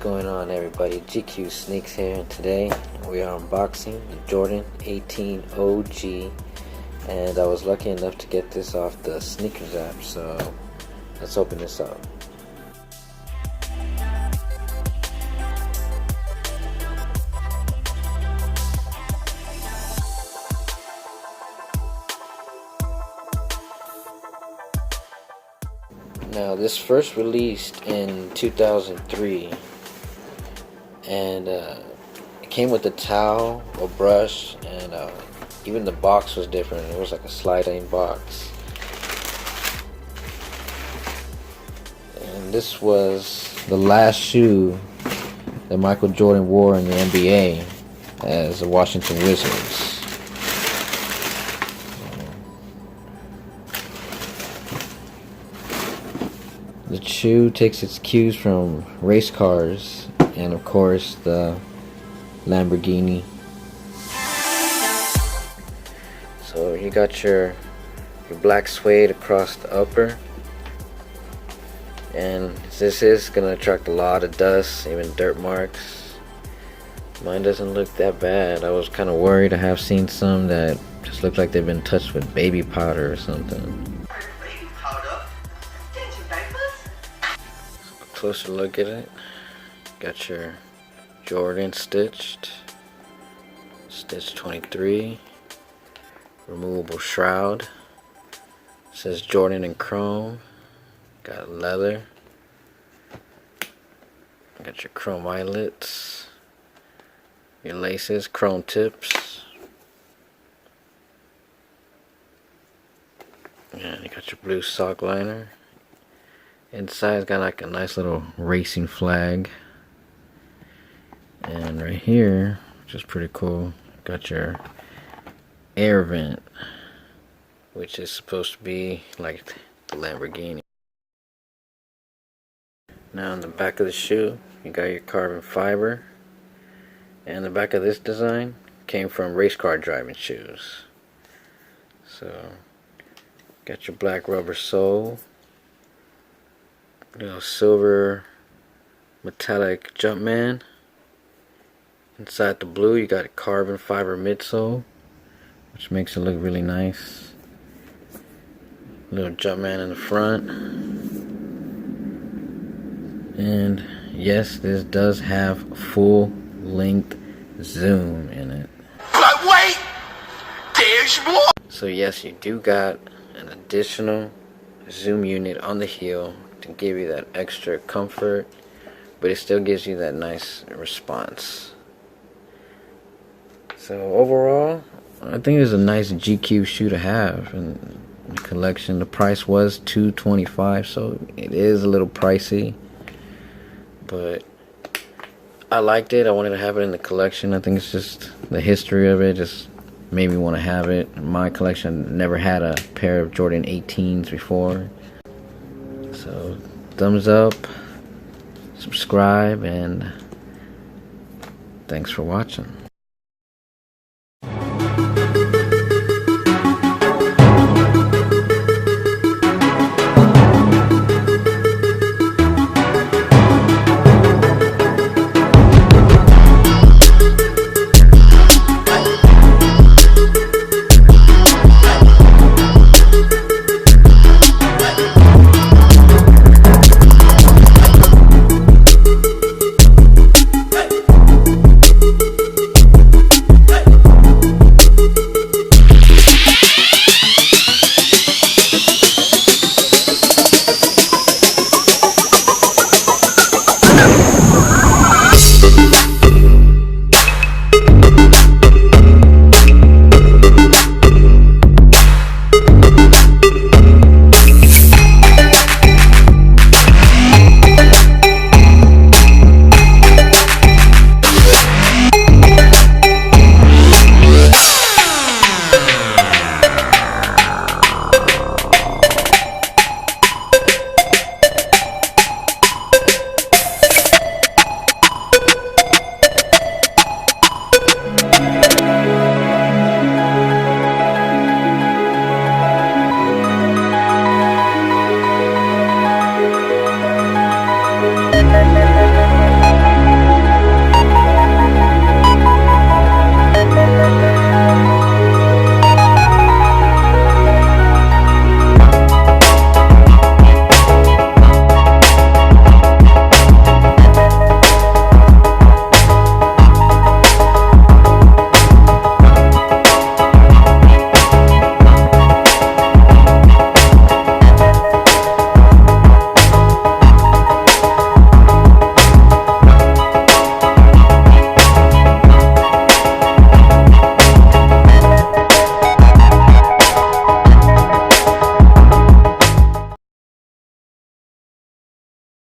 going on, everybody? GQ Sneaks here, and today we are unboxing the Jordan 18 OG, and I was lucky enough to get this off the sneakers app, so let's open this up. Now, this first released in 2003, and it came with a towel, a brush, and even the box was different. It was like a sliding box. And this was the last shoe that Michael Jordan wore in the NBA as the Washington Wizards. The shoe takes its cues from race cars and, of course, the Lamborghini. So you got your black suede across the upper, and this is gonna attract a lot of dust, even dirt marks. Mine doesn't look that bad. I was kind of worried. I have seen some that just look like they've been touched with baby powder or something. Closer look at it. Got your Jordan stitch 23, removable shroud, says Jordan in chrome, got leather, got your chrome eyelets, your laces, chrome tips, and you got your blue sock liner. Inside's got like a nice little racing flag, and right here, which is pretty cool, got your air vent, which is supposed to be like the Lamborghini. Now on the back of the shoe, you got your carbon fiber, and the back of this design came from race car driving shoes. So got your black rubber sole, little silver metallic Jumpman. Inside the blue, you got a carbon fiber midsole, which makes it look really nice. Little Jumpman in the front. And yes, this does have full length zoom in it. But wait, there's more. So yes, you do got an additional zoom unit on the heel to give you that extra comfort, but it still gives you that nice response. So overall, I think it's a nice GQ shoe to have in the collection. The price was $225, so it is a little pricey, but I liked it. I wanted to have it in the collection. I think it's just the history of it just made me want to have it in my collection. Never had a pair of Jordan 18s before. So thumbs up, subscribe, and thanks for watching.